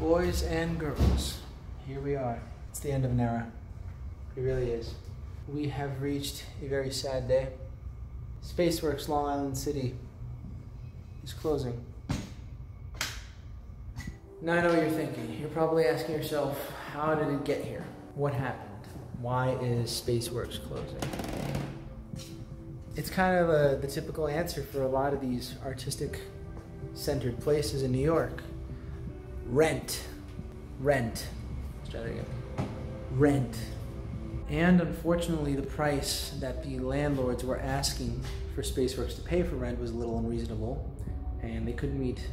Boys and girls, here we are. It's the end of an era. It really is. We have reached a very sad day. Spaceworks Long Island City is closing. Now I know what you're thinking. You're probably asking yourself, how did it get here? What happened? Why is Spaceworks closing? It's kind of the typical answer for a lot of these artistic-centered places in New York. Rent. Let's try that again. Rent. And unfortunately, the price that the landlords were asking for Spaceworks to pay for rent was a little unreasonable, and they couldn't meet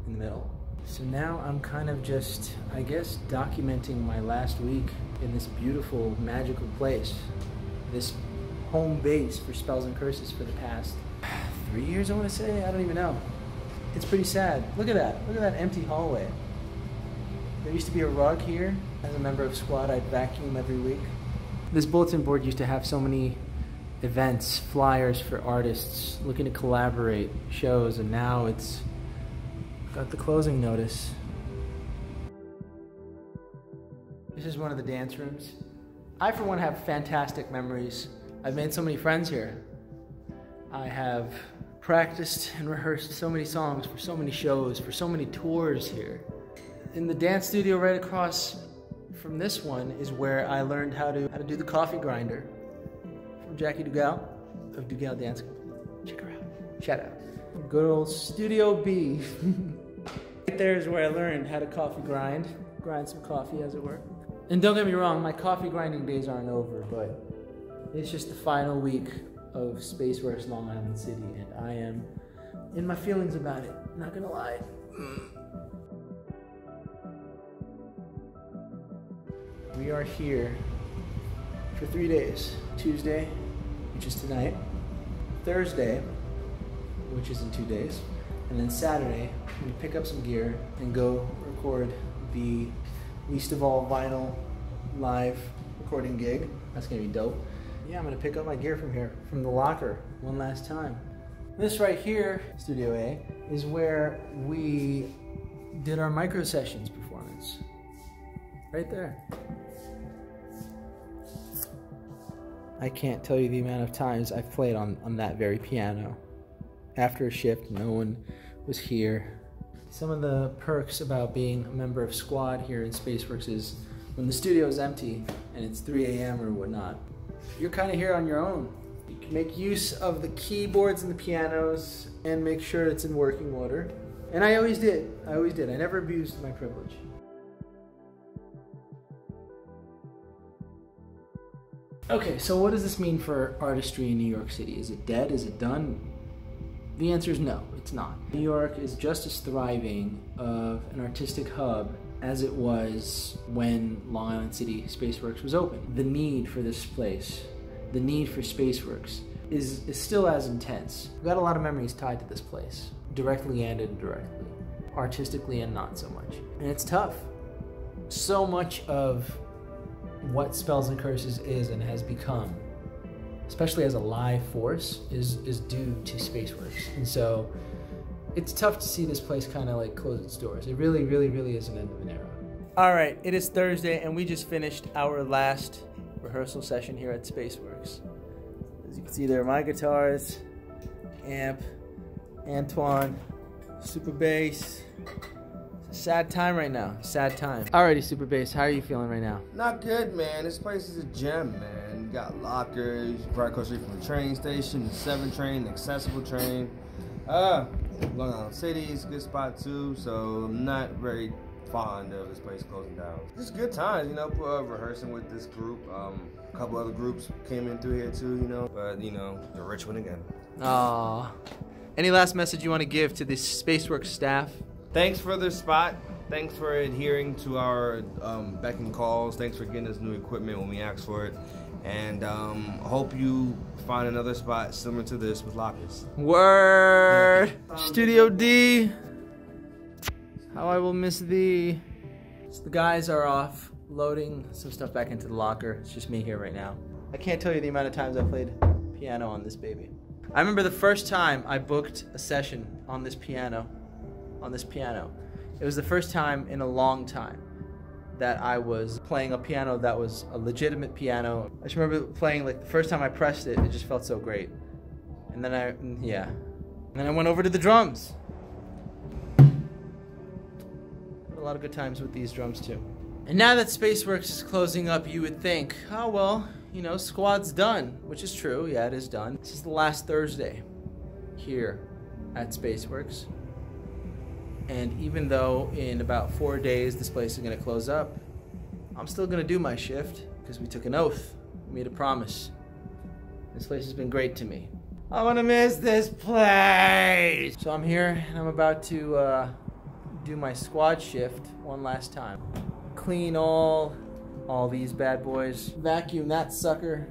in the middle. So now I'm kind of just, I guess, documenting my last week in this beautiful, magical place. This home base for Spells and Curses for the past 3 years, I want to say? I don't even know. It's pretty sad. Look at that. Look at that empty hallway. There used to be a rug here. As a member of Squad, I'd vacuum every week. This bulletin board used to have so many events, flyers for artists looking to collaborate, shows, and now it's got the closing notice. This is one of the dance rooms. I, for one, have fantastic memories. I've made so many friends here. I have practiced and rehearsed so many songs for so many shows, for so many tours here. In the dance studio right across from this one is where I learned how to do the coffee grinder from Jacqui Dugal of Dugal Dance Company. Check her out. Shout out. Good old Studio B. Right there is where I learned how to coffee grind some coffee, as it were. And don't get me wrong, my coffee grinding days aren't over, but it's just the final week of Spaceworks Long Island City, and I am in my feelings about it, not gonna lie. We are here for 3 days. Tuesday, which is tonight, Thursday, which is in 2 days, and then Saturday, I'm gonna pick up some gear and go record the Least of All vinyl live recording gig. That's gonna be dope. Yeah, I'm gonna pick up my gear from here, from the locker, one last time. This right here, Studio A, is where we did our micro sessions performance. Right there. I can't tell you the amount of times I've played on that very piano. After a shift, no one was here. Some of the perks about being a member of Squad here in Spaceworks is when the studio is empty and it's 3 a.m. or whatnot, you're kind of here on your own. You can make use of the keyboards and the pianos and make sure it's in working order. And I always did. I never abused my privilege. Okay, so what does this mean for artistry in New York City? Is it dead? Is it done? The answer is no, it's not. New York is just as thriving of an artistic hub as it was when Long Island City Spaceworks was open. The need for this place, the need for Spaceworks is still as intense. We've got a lot of memories tied to this place, directly and indirectly, artistically and not so much. And it's tough. So much of what Spells and Curses is and has become, especially as a live force, is due to Spaceworks. And so it's tough to see this place kind of like close its doors. It really, really, really is an end of an era. All right, it is Thursday and we just finished our last rehearsal session here at Spaceworks. As you can see there, my guitars, amp, Antoine, super bass. It's a sad time right now, sad time. Alrighty, super bass, how are you feeling right now? Not good, man. This place is a gem, man. You got lockers, right across the street from the train station, the 7 train, the accessible train. Long Island City is a good spot too, so I'm not very fond of this place closing down. Just good times, you know, rehearsing with this group. A couple other groups came in through here too, you know, but you know, the rich one again. Aww. Any last message you want to give to the Spaceworks staff? Thanks for the spot. Thanks for adhering to our beck and calls. Thanks for getting us new equipment when we asked for it. And hope you find another spot similar to this with lockers. Word! Studio D! How I will miss thee. So the guys are off loading some stuff back into the locker. It's just me here right now. I can't tell you the amount of times I played piano on this baby. I remember the first time I booked a session on this piano. It was the first time in a long time that I was playing a piano that was a legitimate piano. I just remember playing, like, the first time I pressed it, it just felt so great. And then I went over to the drums. Had a lot of good times with these drums too. And now that Spaceworks is closing up, you would think, oh well, you know, squad's done, which is true. Yeah, it is done. This is the last Thursday here at Spaceworks. And even though in about 4 days this place is gonna close up, I'm still gonna do my shift because we took an oath, we made a promise. This place has been great to me. I'm gonna miss this place. So I'm here and I'm about to do my squad shift one last time. Clean all these bad boys, vacuum that sucker.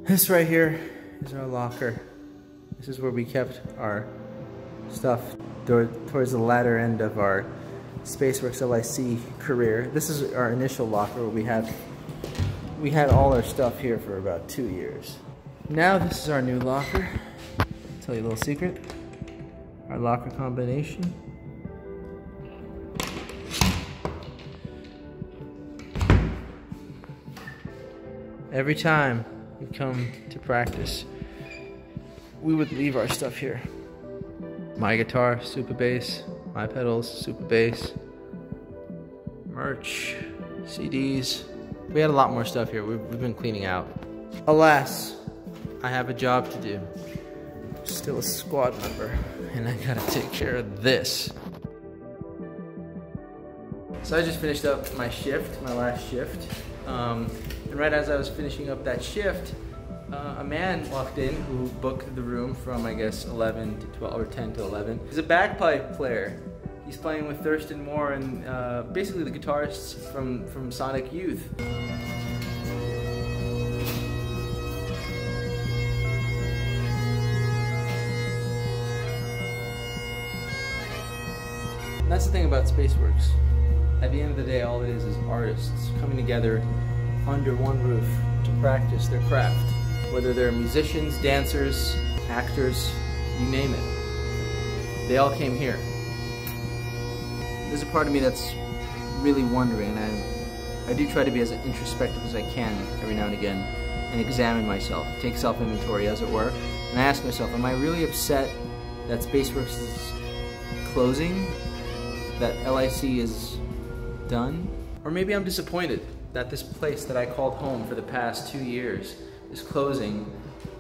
This right here is our locker. This is where we kept our stuff towards the latter end of our Spaceworks LIC career. This is our initial locker where we had all our stuff here for about 2 years. Now this is our new locker. I'll tell you a little secret. Our locker combination. Every time we come to practice, we would leave our stuff here. My guitar, super bass. My pedals, super bass. Merch, CDs. We had a lot more stuff here. We've been cleaning out. Alas, I have a job to do. Still a squad member, and I gotta take care of this. So I just finished up my shift, my last shift. And right as I was finishing up that shift, a man walked in who booked the room from, I guess, 11 to 12 or 10 to 11. He's a bagpipe player. He's playing with Thurston Moore and basically the guitarists from Sonic Youth. And that's the thing about Spaceworks. At the end of the day, all it is artists coming together under one roof to practice their craft. Whether they're musicians, dancers, actors, you name it. They all came here. There's a part of me that's really wondering, and I do try to be as introspective as I can every now and again and examine myself, take self-inventory as it were, and I ask myself, am I really upset that Spaceworks is closing? That LIC is done? Or maybe I'm disappointed that this place that I called home for the past 2 years is closing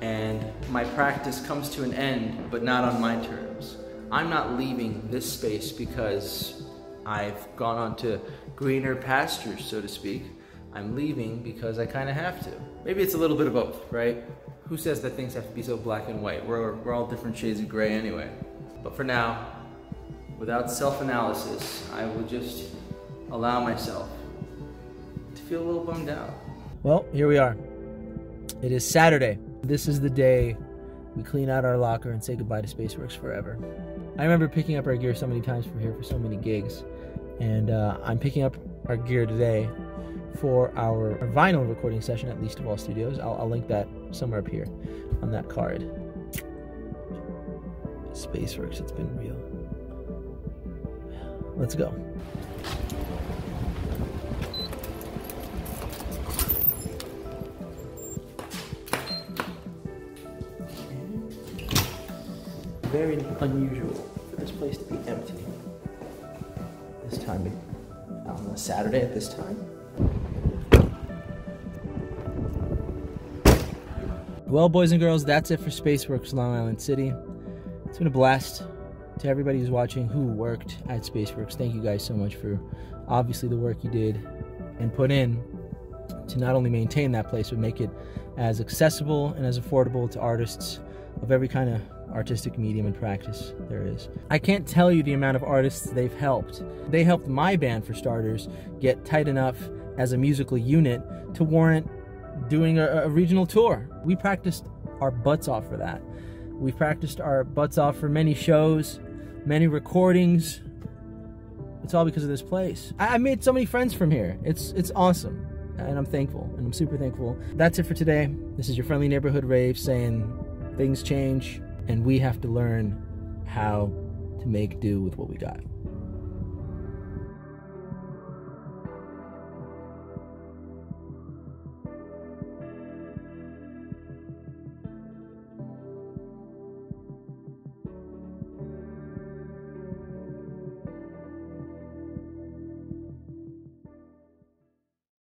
and my practice comes to an end, but not on my terms. I'm not leaving this space because I've gone on to greener pastures, so to speak. I'm leaving because I kind of have to. Maybe it's a little bit of both, right? Who says that things have to be so black and white? We're all different shades of gray anyway. But for now, without self-analysis, I will just allow myself to feel a little bummed out. Well, here we are. It is Saturday. This is the day we clean out our locker and say goodbye to Spaceworks forever. I remember picking up our gear so many times from here for so many gigs. And I'm picking up our gear today for our vinyl recording session at Least of All Studios. I'll link that somewhere up here on that card. Spaceworks, it's been real. Let's go. Very unusual for this place to be empty. This time, on a Saturday at this time. Well, boys and girls, that's it for Spaceworks Long Island City. It's been a blast. To everybody who's watching who worked at Spaceworks, thank you guys so much for obviously the work you did and put in to not only maintain that place, but make it as accessible and as affordable to artists of every kind of artistic medium and practice there is. I can't tell you the amount of artists they've helped. They helped my band, for starters, get tight enough as a musical unit to warrant doing a regional tour. We practiced our butts off for that. We've practiced our butts off for many shows, many recordings. It's all because of this place. I made so many friends from here. It's awesome, and I'm thankful, and I'm super thankful. That's it for today. This is your friendly neighborhood rave saying things change, and we have to learn how to make do with what we got.